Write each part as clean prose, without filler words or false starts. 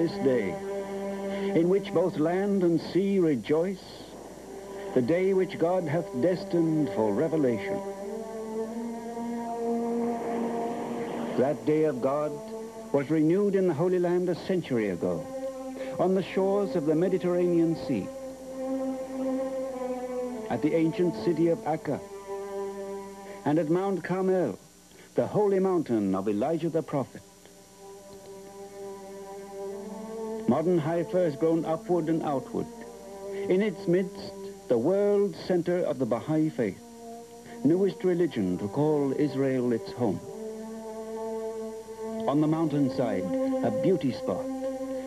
this day, in which both land and sea rejoice, the day which God hath destined for revelation. That day of God was renewed in the Holy Land a century ago, on the shores of the Mediterranean Sea, at the ancient city of Akka, and at Mount Carmel, the holy mountain of Elijah the prophet. Modern Haifa has grown upward and outward. In its midst, the world center of the Baha'i faith, newest religion to call Israel its home. On the mountainside, a beauty spot,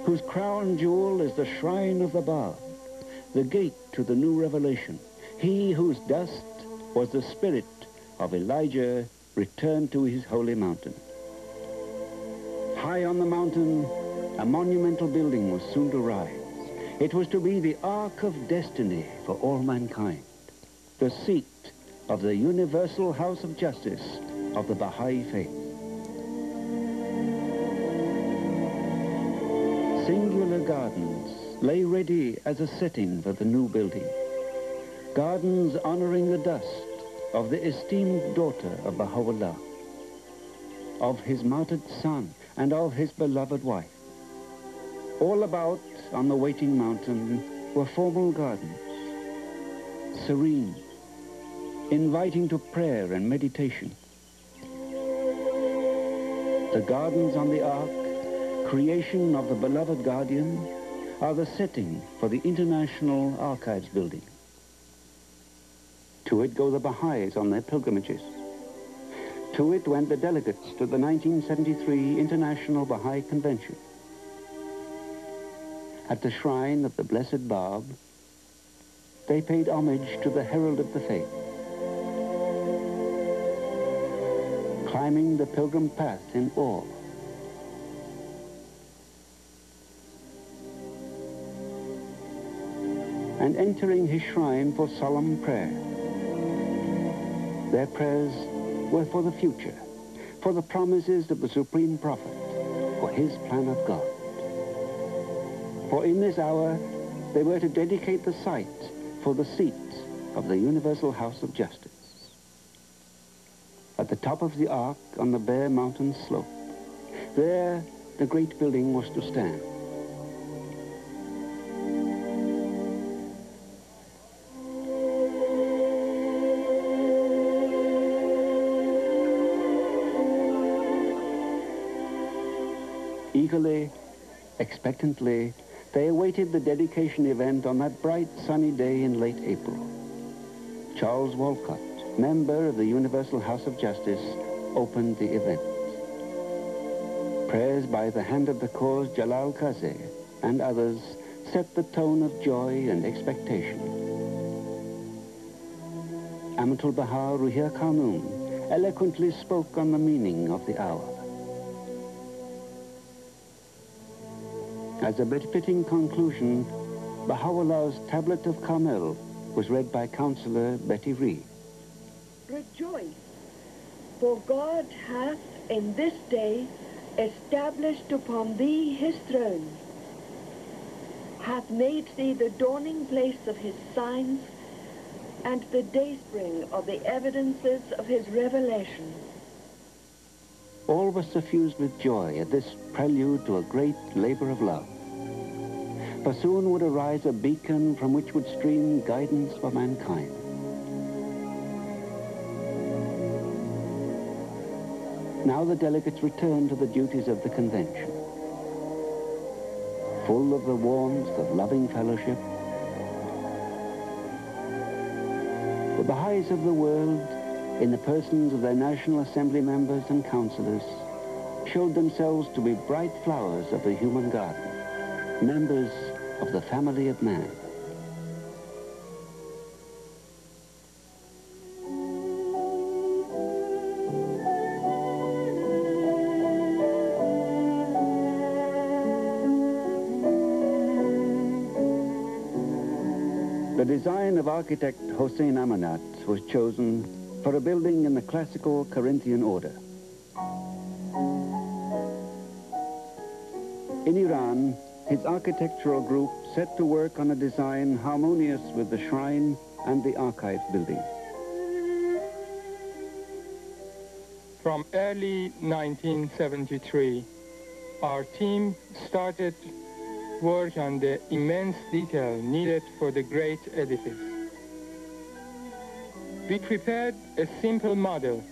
whose crown jewel is the shrine of the Bab, the gate to the new revelation. He whose dust was the spirit of Elijah returned to his holy mountain. High on the mountain, a monumental building was soon to rise. It was to be the Ark of Destiny for all mankind, the seat of the universal house of justice of the Baha'i faith. Singular gardens lay ready as a setting for the new building. Gardens honoring the dust of the esteemed daughter of Baha'u'llah, of his martyred son, and of his beloved wife. All about on the waiting mountain were formal gardens, serene, inviting to prayer and meditation. The gardens on the Ark, creation of the beloved guardian, are the setting for the International Archives building. To it go the Baha'is on their pilgrimages. To it went the delegates to the 1973 International Baha'i Convention. At the shrine of the Blessed Bab, they paid homage to the herald of the faith. Climbing the pilgrim path in awe. And entering his shrine for solemn prayer. Their prayers were for the future, for the promises of the Supreme Prophet, for his plan of God. For in this hour, they were to dedicate the site for the seat of the Universal House of Justice. At the top of the Ark on the bare mountain slope, there the great building was to stand. Eagerly, expectantly, they awaited the dedication event on that bright, sunny day in late April. Charles Walcott, member of the Universal House of Justice, opened the event. Prayers by the hand of the cause Jalal Qazi and others set the tone of joy and expectation. Amatul Baha Ruhiyah Khanum eloquently spoke on the meaning of the hour. As a befitting conclusion, Baha'u'llah's Tablet of Carmel was read by Counselor Betty Reed. Rejoice, for God hath in this day established upon thee his throne, hath made thee the dawning place of his signs, and the dayspring of the evidences of his revelation. All was suffused with joy at this prelude to a great labor of love. For soon would arise a beacon from which would stream guidance for mankind. Now the delegates returned to the duties of the convention. Full of the warmth of loving fellowship, the Baha'is of the world, in the persons of their National Assembly members and councillors, showed themselves to be bright flowers of the human garden, members of the family of man. The design of architect Hossein Amanat was chosen for a building in the classical Corinthian order. In Iran, his architectural group set to work on a design harmonious with the shrine and the archive building. From early 1973, our team started work on the immense detail needed for the great edifice. We prepared a simple model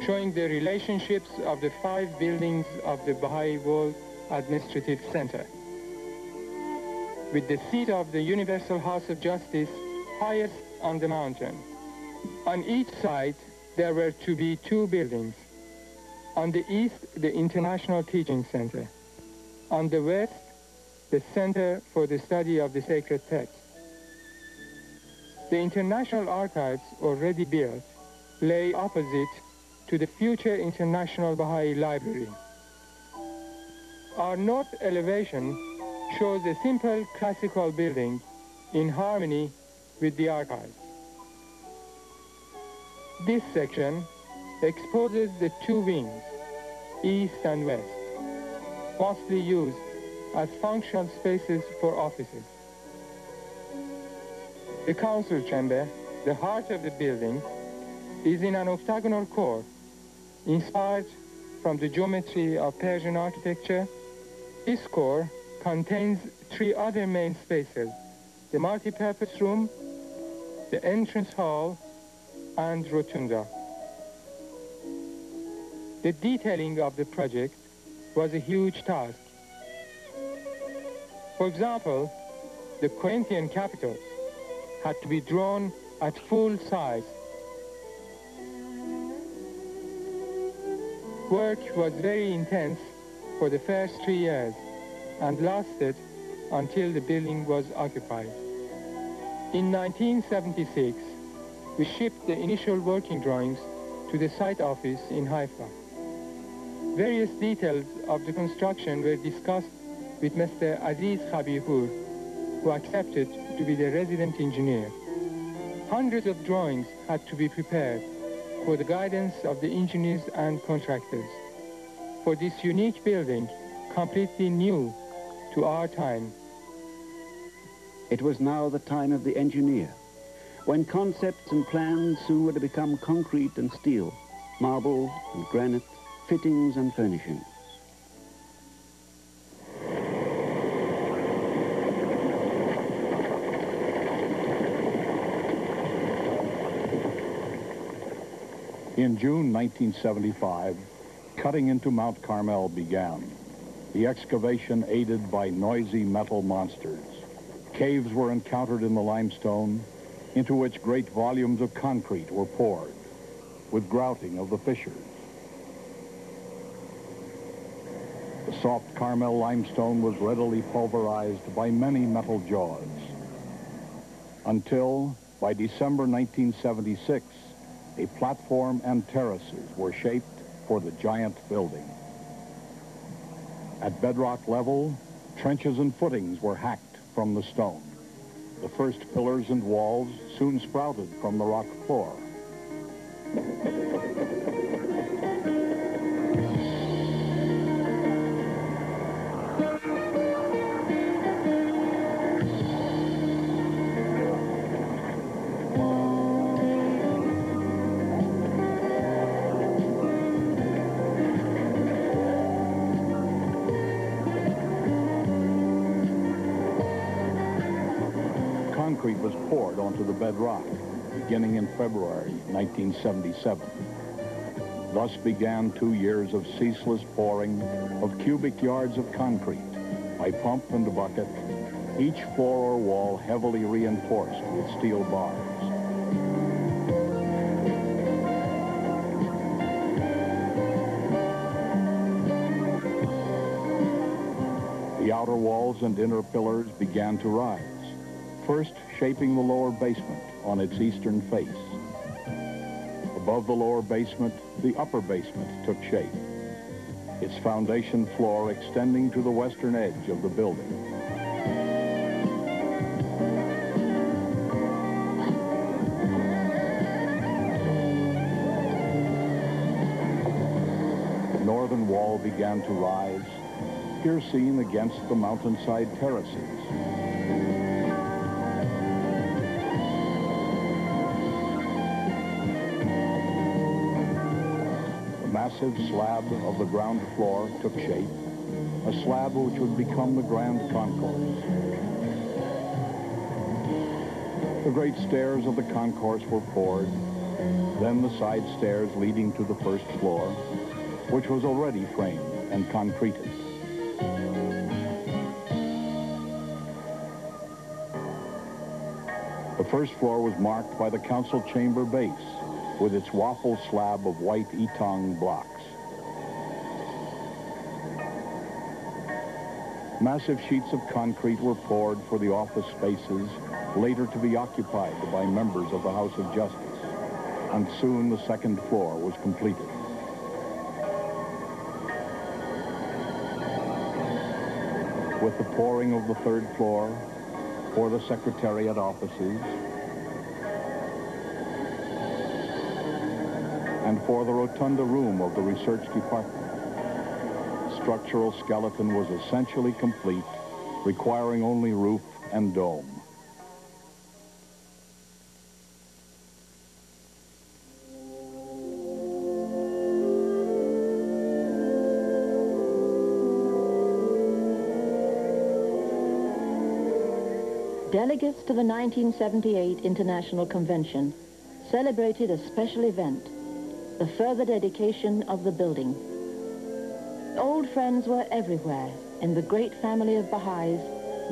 showing the relationships of the 5 buildings of the Baha'i World Administrative Center, with the seat of the Universal House of Justice highest on the mountain. On each side, there were to be 2 buildings. On the east, the International Teaching Center. On the west, the Center for the Study of the Sacred Text. The International Archives, already built, lay opposite to the future International Baha'i Library. Our north elevation shows a simple classical building in harmony with the archives. This section exposes the 2 wings, east and west, mostly used as functional spaces for offices. The council chamber, the heart of the building, is in an octagonal core, inspired from the geometry of Persian architecture. This core contains 3 other main spaces: the multi-purpose room, the entrance hall, and rotunda. The detailing of the project was a huge task. For example, the Corinthian capitals had to be drawn at full size. Work was very intense for the first 3 years and lasted until the building was occupied. In 1976, we shipped the initial working drawings to the site office in Haifa. Various details of the construction were discussed with Mr. Aziz Khabihur, who accepted to be the resident engineer. Hundreds of drawings had to be prepared for the guidance of the engineers and contractors. For this unique building, completely new to our time. It was now the time of the engineer, when concepts and plans soon were to become concrete and steel, marble and granite, fittings and furnishings. In June 1975, cutting into Mt Carmel began. The excavation aided by noisy metal monsters. Caves were encountered in the limestone, into which great volumes of concrete were poured, with grouting of the fissures. The soft Carmel limestone was readily pulverized by many metal jaws, until, by December 1976, a platform and terraces were shaped for the giant building. At bedrock level, trenches and footings were hacked from the stone. The first pillars and walls soon sprouted from the rock floor. Concrete was poured onto the bedrock, beginning in February 1977. Thus began 2 years of ceaseless pouring of cubic yards of concrete by pump and bucket, each floor or wall heavily reinforced with steel bars. The outer walls and inner pillars began to rise, first shaping the lower basement on its eastern face. Above the lower basement, the upper basement took shape, its foundation floor extending to the western edge of the building. The northern wall began to rise, here seen against the mountainside terraces. The massive slab of the ground floor took shape, a slab which would become the grand concourse. The great stairs of the concourse were poured, then the side stairs leading to the first floor, which was already framed and concreted. The first floor was marked by the council chamber base, with its waffle slab of white Etong blocks. Massive sheets of concrete were poured for the office spaces, later to be occupied by members of the House of Justice, and soon the second floor was completed. With the pouring of the third floor for the Secretariat offices and for the rotunda room of the research department, structural skeleton was essentially complete, requiring only roof and dome. Delegates to the 1978 International Convention celebrated a special event, the further dedication of the building. Old friends were everywhere in the great family of Baha'is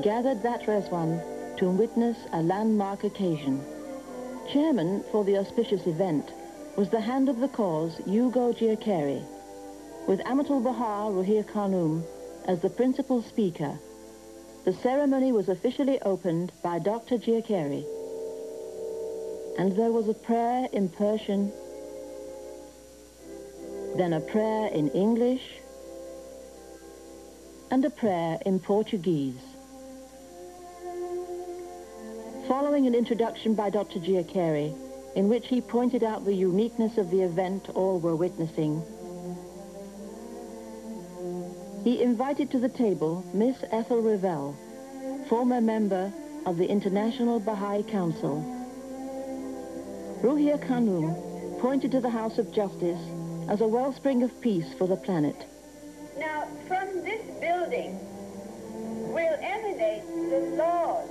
gathered that Rezwan to witness a landmark occasion. Chairman for the auspicious event was the hand of the cause, Hugo Giaccheri, with Amatul Baha Ruhir Khanum as the principal speaker. The ceremony was officially opened by Dr. Giaccheri, and there was a prayer in Persian, then a prayer in English, and a prayer in Portuguese. Following an introduction by Dr. Giaccheri, in which he pointed out the uniqueness of the event all were witnessing, he invited to the table Miss Ethel Revell, former member of the International Baha'i Council. Ruhir Khanum pointed to the House of Justice as a wellspring of peace for the planet. Now, from this building will emanate the laws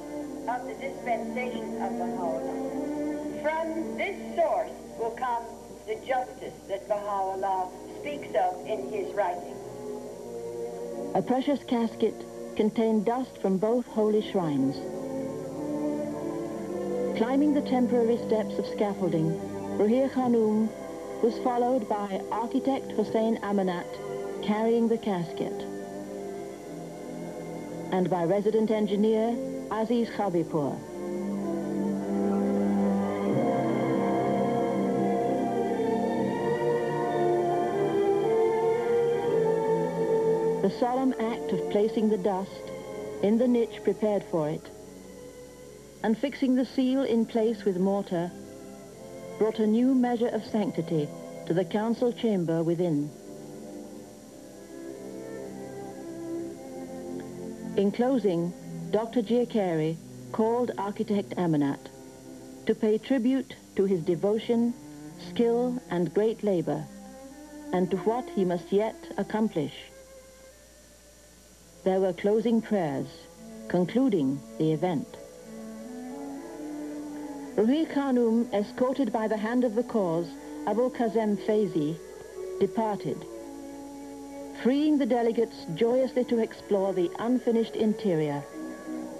of the dispensation of Baha'u'llah. From this source will come the justice that Baha'u'llah speaks of in his writing. A precious casket contained dust from both holy shrines. Climbing the temporary steps of scaffolding, Ruhir Khanum was followed by architect Hossein Amanat carrying the casket, and by resident engineer Aziz Khabipur. The solemn act of placing the dust in the niche prepared for it and fixing the seal in place with mortar brought a new measure of sanctity to the council chamber within. In closing, Dr. Giaccheri called architect Amanat to pay tribute to his devotion, skill, and great labor, and to what he must yet accomplish. There were closing prayers, concluding the event. Ruhir Khanum, escorted by the hand of the cause, Abul Kazem Faizi, departed, freeing the delegates joyously to explore the unfinished interior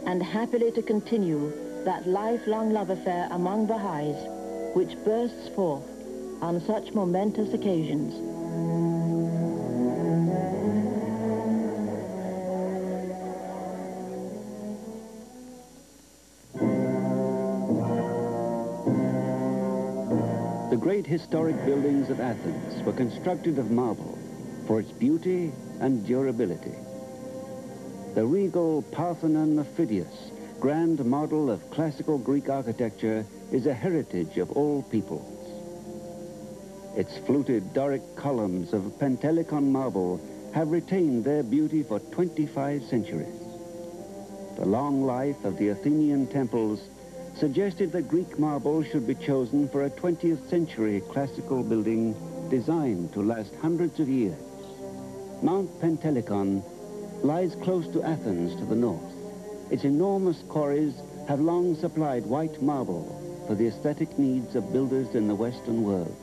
and happily to continue that lifelong love affair among Baha'is which bursts forth on such momentous occasions. The great historic buildings of Athens were constructed of marble for its beauty and durability. The regal Parthenon of Phidias, grand model of classical Greek architecture, is a heritage of all peoples. Its fluted Doric columns of Pentelicon marble have retained their beauty for 25 centuries. The long life of the Athenian temples suggested that Greek marble should be chosen for a 20th century classical building designed to last hundreds of years. Mount Pentelicon lies close to Athens to the north. Its enormous quarries have long supplied white marble for the aesthetic needs of builders in the Western world.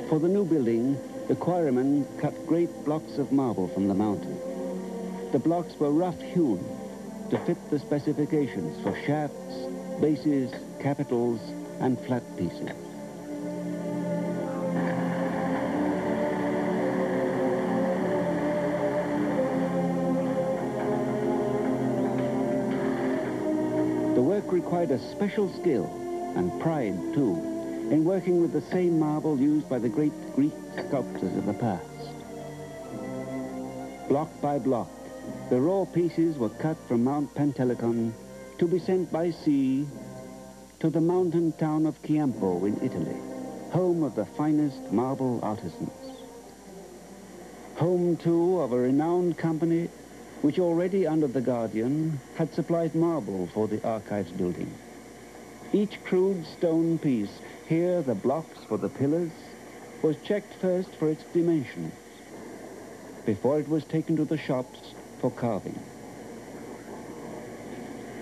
For the new building, the quarrymen cut great blocks of marble from the mountain. The blocks were rough-hewn to fit the specifications for shafts, bases, capitals, and flat pieces. The work required a special skill and pride, too, in working with the same marble used by the great Greek sculptors of the past. Block by block, the raw pieces were cut from Mount Pentelicon to be sent by sea to the mountain town of Chiampo in Italy, home of the finest marble artisans. Home, too, of a renowned company which already under the Guardian had supplied marble for the archives building. Each crude stone piece, here the blocks for the pillars, was checked first for its dimensions before it was taken to the shops for carving.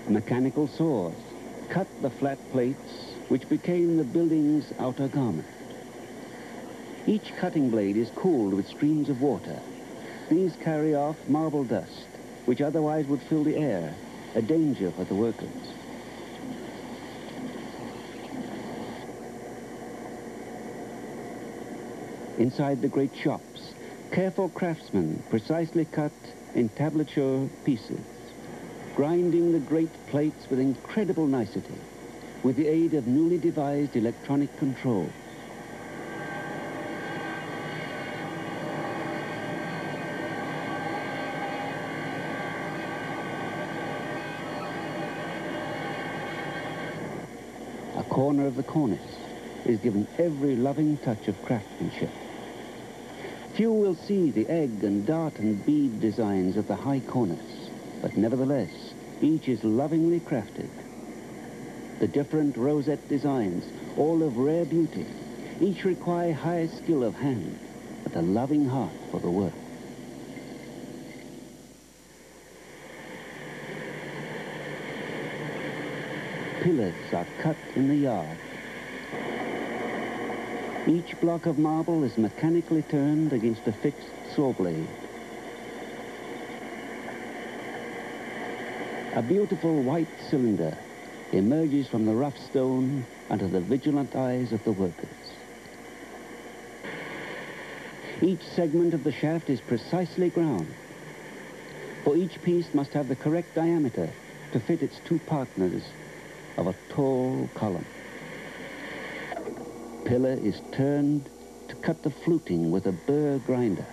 Mechanical saws cut the flat plates which became the building's outer garment. Each cutting blade is cooled with streams of water. These carry off marble dust, which otherwise would fill the air, a danger for the workers. Inside the great shops, careful craftsmen precisely cut entablature pieces, grinding the great plates with incredible nicety, with the aid of newly devised electronic control. A corner of the cornice is given every loving touch of craftsmanship. Few will see the egg and dart and bead designs of the high cornice, but nevertheless, each is lovingly crafted. The different rosette designs, all of rare beauty, each require high skill of hand, but a loving heart for the work. Pillars are cut in the yard. Each block of marble is mechanically turned against a fixed saw blade. A beautiful white cylinder emerges from the rough stone under the vigilant eyes of the workers. Each segment of the shaft is precisely ground, for each piece must have the correct diameter to fit its two partners of a tall column. Pillar is turned to cut the fluting with a burr grinder,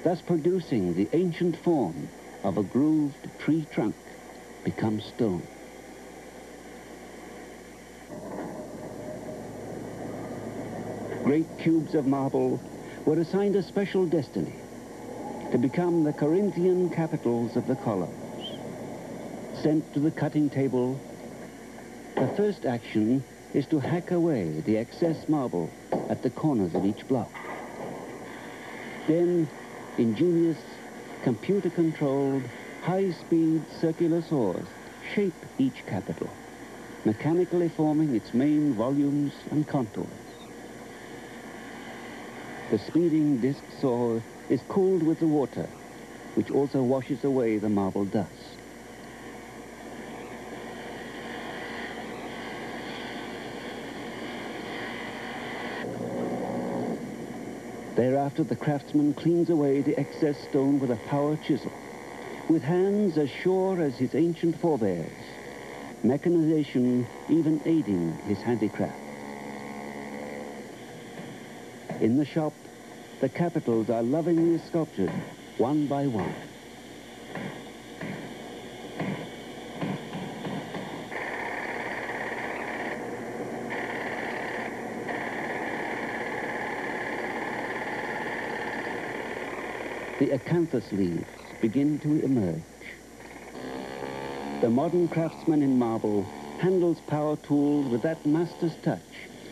thus producing the ancient form of a grooved tree trunk becomes stone. Great cubes of marble were assigned a special destiny, to become the Corinthian capitals of the columns. Sent to the cutting table, the first action is to hack away the excess marble at the corners of each block. Then, ingenious, computer-controlled, high-speed circular saws shape each capital, mechanically forming its main volumes and contours. The speeding disc saw is cooled with the water, which also washes away the marble dust. Thereafter, the craftsman cleans away the excess stone with a power chisel, with hands as sure as his ancient forebears, mechanization even aiding his handicraft. In the shop, the capitals are lovingly sculptured, one by one. the acanthus leaves begin to emerge. The modern craftsman in marble handles power tools with that master's touch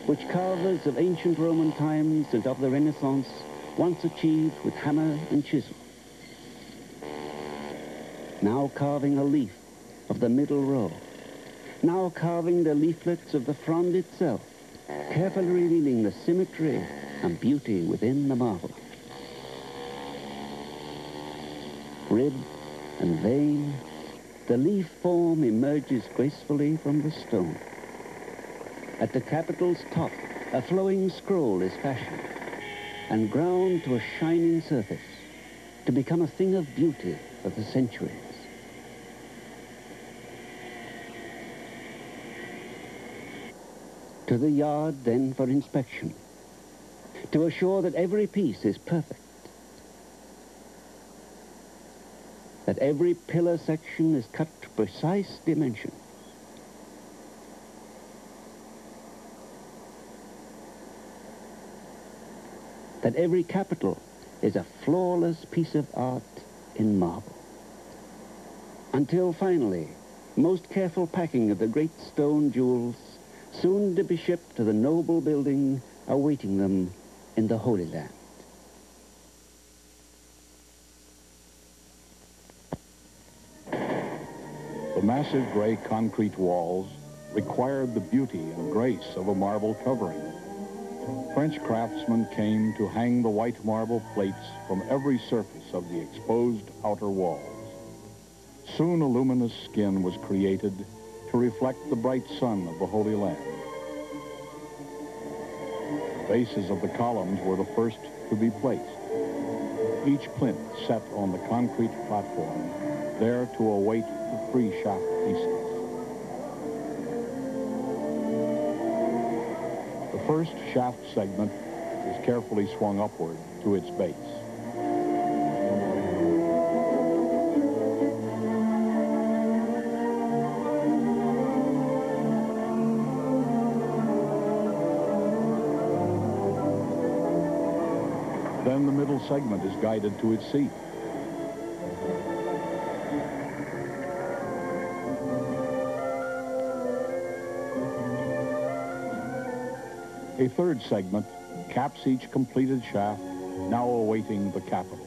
which carvers of ancient Roman times and of the Renaissance once achieved with hammer and chisel. Now carving a leaf of the middle row, now carving the leaflets of the frond itself, carefully revealing the symmetry and beauty within the marble. Rib and vein, the leaf form emerges gracefully from the stone. At the capital's top, a flowing scroll is fashioned and ground to a shining surface to become a thing of beauty for the centuries. To the yard then for inspection, to assure that every piece is perfect, that every pillar section is cut to precise dimension. That every capital is a flawless piece of art in marble. Until finally, most careful packing of the great stone jewels, soon to be shipped to the noble building awaiting them in the Holy Land. The massive gray concrete walls required the beauty and grace of a marble covering. French craftsmen came to hang the white marble plates from every surface of the exposed outer walls. Soon a luminous skin was created to reflect the bright sun of the Holy Land. The bases of the columns were the first to be placed, each plinth set on the concrete platform, there to await the three shaft pieces. The first shaft segment is carefully swung upward to its base. Then the middle segment is guided to its seat. A third segment caps each completed shaft, now awaiting the capitals.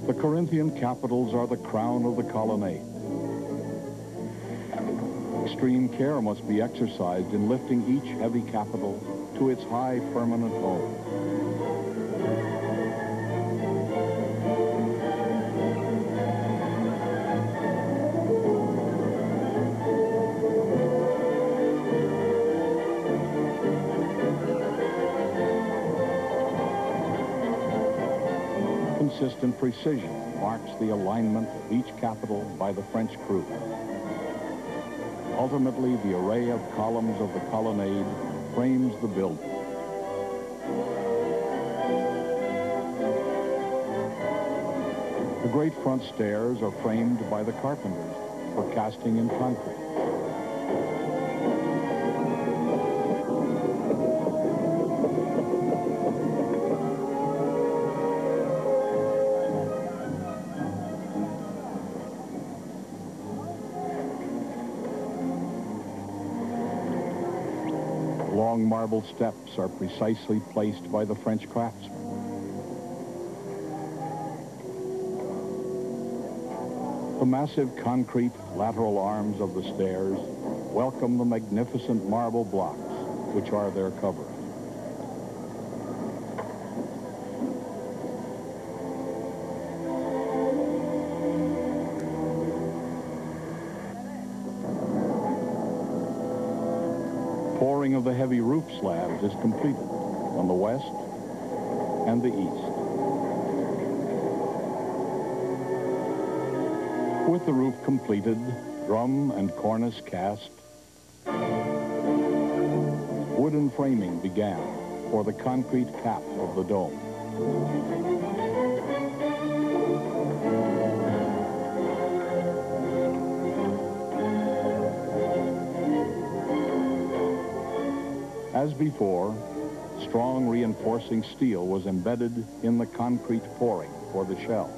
The Corinthian capitals are the crown of the colonnade. Extreme care must be exercised in lifting each heavy capital to its high permanent home. Consistent precision marks the alignment of each capital by the French crew. Ultimately, the array of columns of the colonnade frames the building. The great front stairs are framed by the carpenters for casting in concrete. Long marble steps are precisely placed by the French craftsmen. The massive concrete lateral arms of the stairs welcome the magnificent marble blocks, which are their covering. Pouring of the heavy roof slabs is completed on the west and the east. With the roof completed, drum and cornice cast, wooden framing began for the concrete cap of the dome. As before, Strong reinforcing steel was embedded in the concrete pouring for the shell.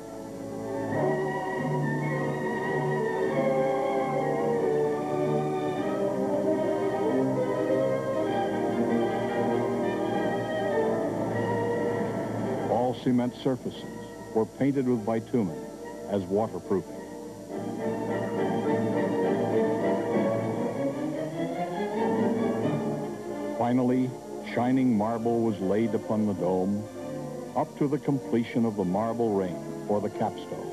All cement surfaces were painted with bitumen as waterproofing. Finally, shining marble was laid upon the dome, up to the completion of the marble ring for the capstone.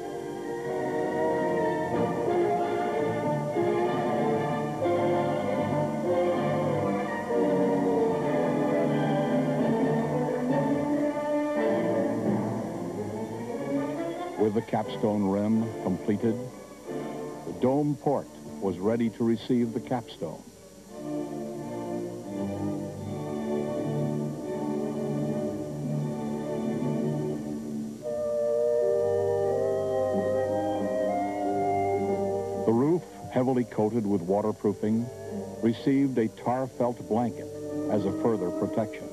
With the capstone rim completed, the dome port was ready to receive the capstone. The roof, heavily coated with waterproofing, received a tar felt blanket as a further protection.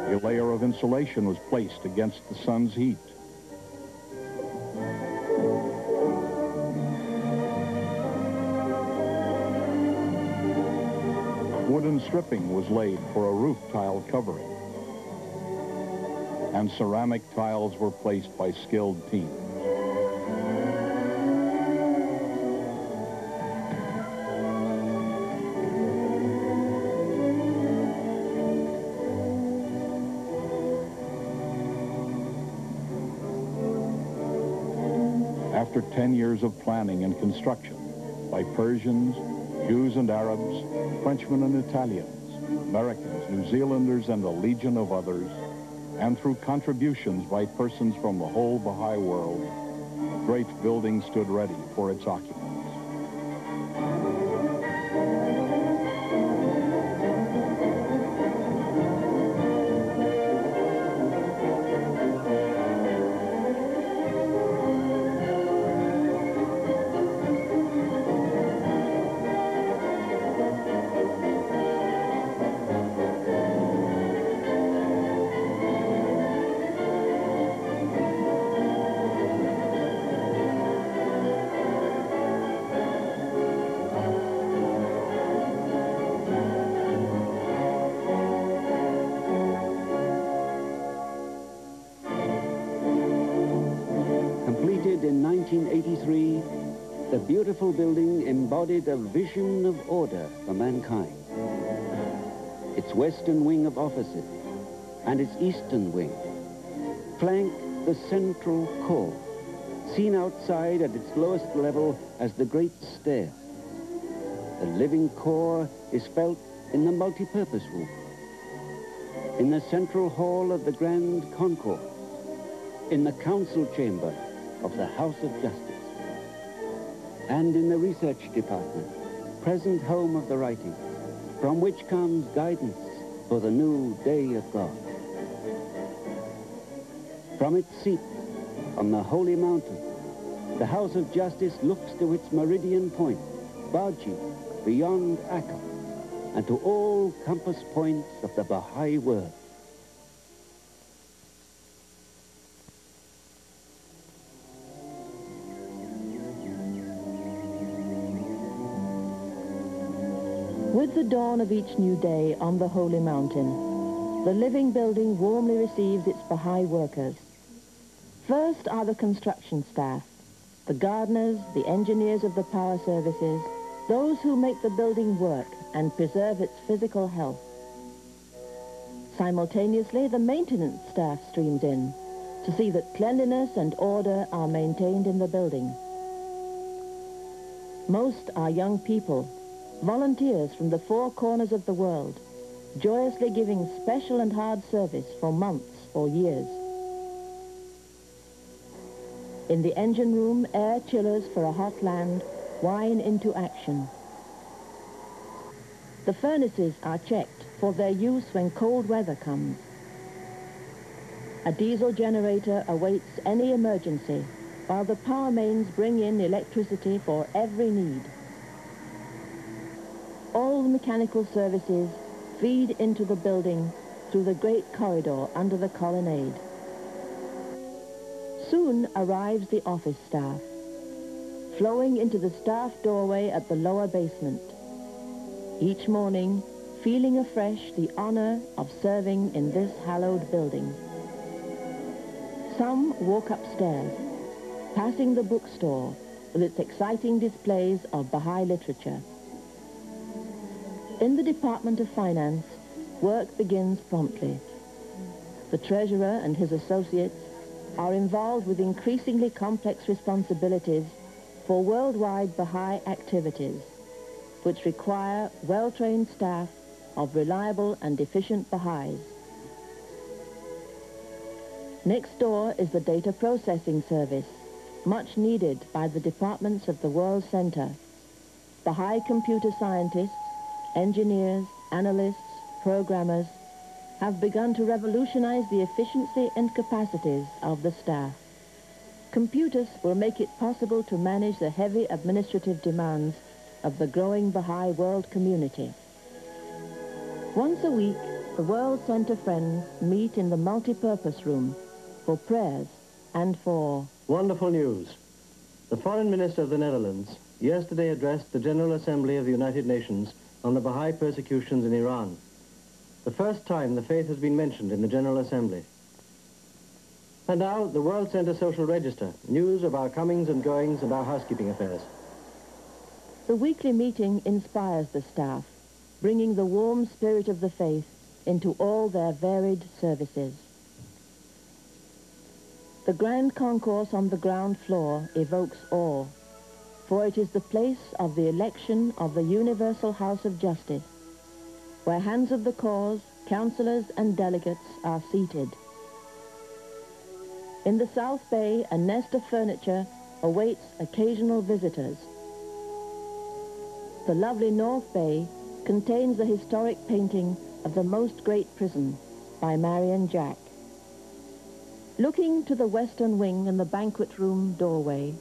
A layer of insulation was placed against the sun's heat. Wooden stripping was laid for a roof tile covering, and ceramic tiles were placed by skilled teams. After 10 years of planning and construction by Persians, Jews and Arabs, Frenchmen and Italians, Americans, New Zealanders, and a legion of others, and through contributions by persons from the whole Baha'i world, the great building stood ready for its occupants. In 1983, the beautiful building embodied a vision of order for mankind. Its western wing of offices and its eastern wing flank the central core, seen outside at its lowest level as the Great Stair. The living core is felt in the multi-purpose room, in the central hall of the Grand Concourse, in the council chamber of the House of Justice, and in the research department, present home of the writings, from which comes guidance for the new day of God. From its seat on the holy mountain, the House of Justice looks to its meridian point, Baji, beyond Akka, and to all compass points of the Baha'i world. With the dawn of each new day on the holy mountain, the living building warmly receives its Baha'i workers. First are the construction staff, the gardeners, the engineers of the power services, those who make the building work and preserve its physical health. Simultaneously, the maintenance staff streams in to see that cleanliness and order are maintained in the building. Most are young people, volunteers from the four corners of the world, joyously giving special and hard service for months or years. In the engine room, air chillers for a hot land whine into action. The furnaces are checked for their use when cold weather comes. A diesel generator awaits any emergency while the power mains bring in electricity for every need. All the mechanical services feed into the building through the great corridor under the colonnade. Soon arrives the office staff, flowing into the staff doorway at the lower basement, each morning feeling afresh the honor of serving in this hallowed building. Some walk upstairs, passing the bookstore with its exciting displays of Baha'i literature. In the Department of Finance, work begins promptly. The treasurer and his associates are involved with increasingly complex responsibilities for worldwide Baha'i activities, which require well-trained staff of reliable and efficient Baha'is. Next door is the data processing service, much needed by the departments of the World Center. Baha'i computer scientists, engineers, analysts, programmers have begun to revolutionize the efficiency and capacities of the staff. Computers will make it possible to manage the heavy administrative demands of the growing Baha'i world community. Once a week, the World Center friends meet in the multi-purpose room for prayers and for... Wonderful news. The Foreign Minister of the Netherlands yesterday addressed the General Assembly of the United Nations on the Baha'i persecutions in Iran. The first time the faith has been mentioned in the General Assembly. And now, the World Center Social Register, news of our comings and goings and our housekeeping affairs. The weekly meeting inspires the staff, bringing the warm spirit of the faith into all their varied services. The grand concourse on the ground floor evokes awe, for it is the place of the election of the Universal House of Justice, where hands of the cause, councillors and delegates are seated. In the South Bay, a nest of furniture awaits occasional visitors. The lovely North Bay contains the historic painting of the Most Great Prison by Marion Jack. Looking to the western wing and the banquet room doorway,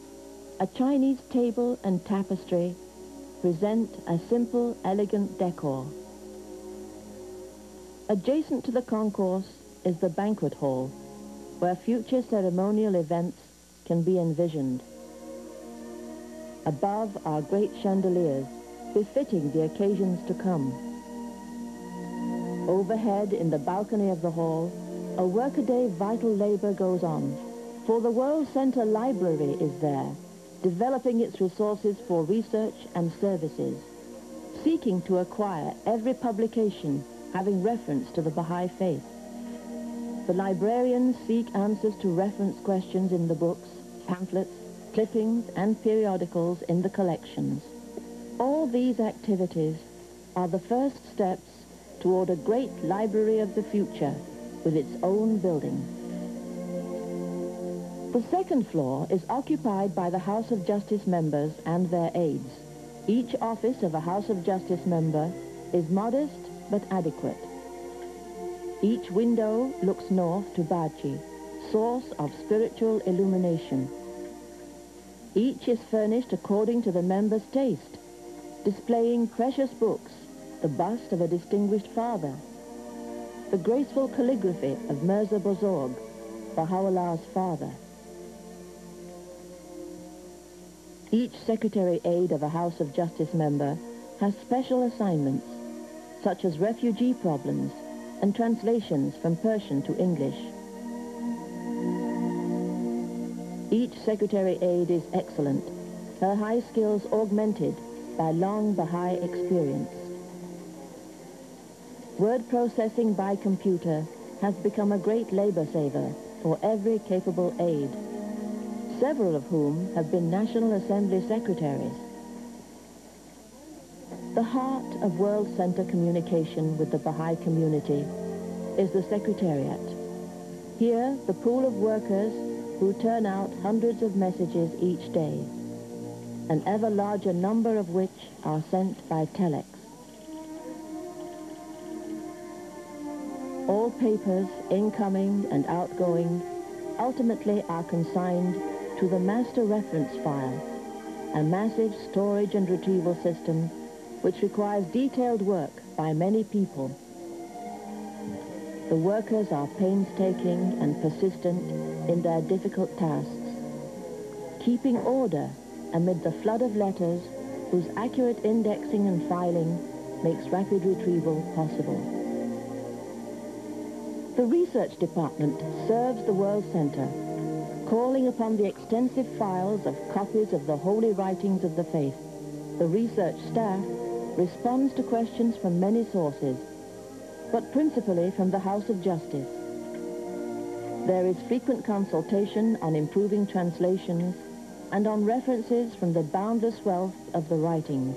a Chinese table and tapestry present a simple, elegant decor. Adjacent to the concourse is the banquet hall, where future ceremonial events can be envisioned. Above are great chandeliers, befitting the occasions to come. Overhead, in the balcony of the hall, a workaday vital labor goes on, for the World Center Library is there, developing its resources for research and services, seeking to acquire every publication having reference to the Baha'i faith. The librarians seek answers to reference questions in the books, pamphlets, clippings, and periodicals in the collections. All these activities are the first steps toward a great library of the future with its own building. The second floor is occupied by the House of Justice members and their aides. Each office of a House of Justice member is modest but adequate. Each window looks north to Baji, source of spiritual illumination. Each is furnished according to the member's taste, displaying precious books, the bust of a distinguished father, the graceful calligraphy of Mirza Bozorg, Baha'u'llah's father. Each secretary aide of a House of Justice member has special assignments, such as refugee problems and translations from Persian to English. Each secretary aide is excellent, her high skills augmented by long Baha'i experience. Word processing by computer has become a great labor saver for every capable aide, several of whom have been National Assembly secretaries. The heart of World Center communication with the Baha'i community is the Secretariat. Here, the pool of workers who turn out hundreds of messages each day, an ever larger number of which are sent by telex. All papers, incoming and outgoing, ultimately are consigned to the master reference file, a massive storage and retrieval system which requires detailed work by many people. The workers are painstaking and persistent in their difficult tasks, keeping order amid the flood of letters whose accurate indexing and filing makes rapid retrieval possible. The research department serves the World Center, calling upon the extensive files of copies of the holy writings of the faith. The research staff responds to questions from many sources, but principally from the House of Justice. There is frequent consultation on improving translations and on references from the boundless wealth of the writings.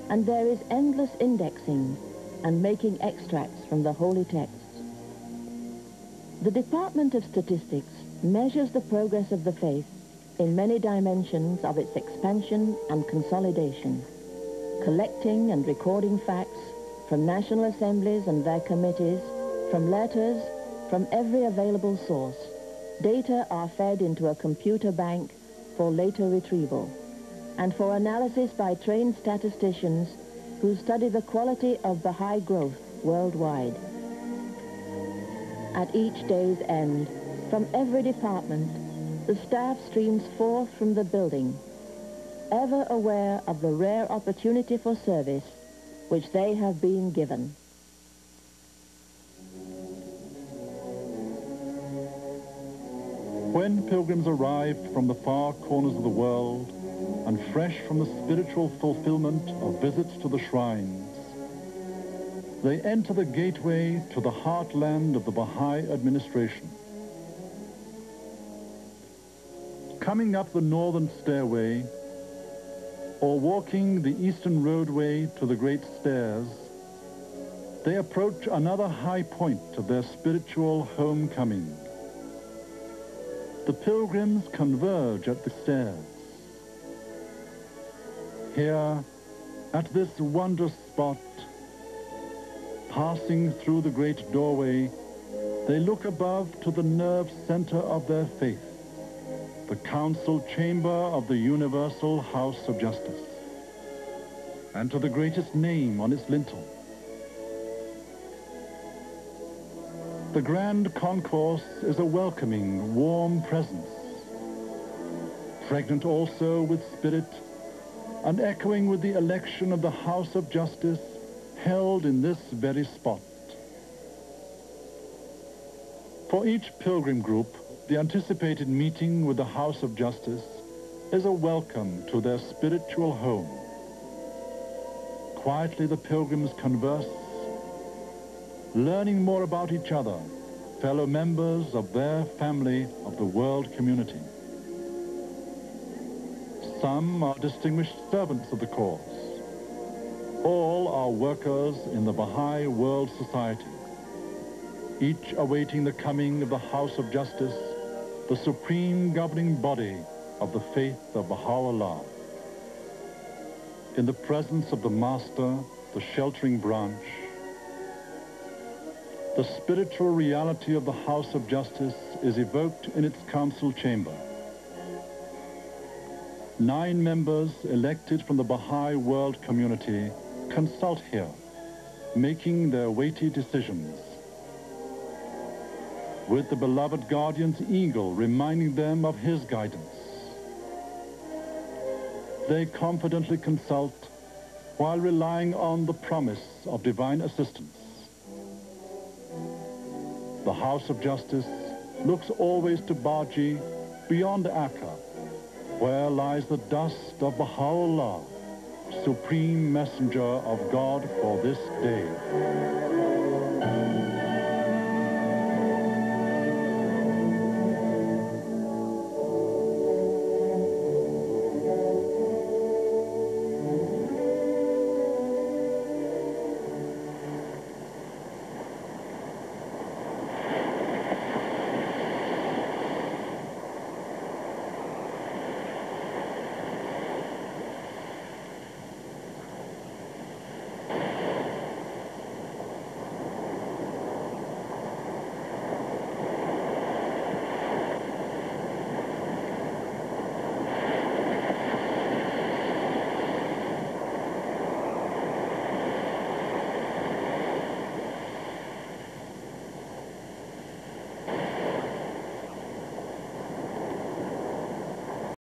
And there is endless indexing and making extracts from the holy texts. The Department of Statistics measures the progress of the faith in many dimensions of its expansion and consolidation, collecting and recording facts from national assemblies and their committees, from letters, from every available source. Data are fed into a computer bank for later retrieval, and for analysis by trained statisticians who study the quality of Baha'i growth worldwide. At each day's end, from every department, the staff streams forth from the building, ever aware of the rare opportunity for service which they have been given. When pilgrims arrived from the far corners of the world, and fresh from the spiritual fulfillment of visits to the shrines, they enter the gateway to the heartland of the Baha'i administration. Coming up the northern stairway, or walking the eastern roadway to the great stairs, they approach another high point of their spiritual homecoming. The pilgrims converge at the stairs. Here, at this wondrous spot, passing through the great doorway, they look above to the nerve center of their faith, the council chamber of the Universal House of Justice, and to the greatest name on its lintel. The grand concourse is a welcoming, warm presence, pregnant also with spirit and echoing with the election of the House of Justice held in this very spot. For each pilgrim group, the anticipated meeting with the House of Justice is a welcome to their spiritual home. Quietly the pilgrims converse, learning more about each other, fellow members of their family of the world community. Some are distinguished servants of the cause. All are workers in the Baha'i World Society, each awaiting the coming of the House of Justice, the supreme governing body of the faith of Baha'u'llah. In the presence of the Master, the sheltering branch, the spiritual reality of the House of Justice is evoked in its council chamber. 9 members elected from the Baha'i world community consult here, making their weighty decisions, with the beloved guardian's eagle reminding them of his guidance. They confidently consult while relying on the promise of divine assistance. The House of Justice looks always to Baji beyond Akka, where lies the dust of Baha'u'llah, supreme messenger of God for this day.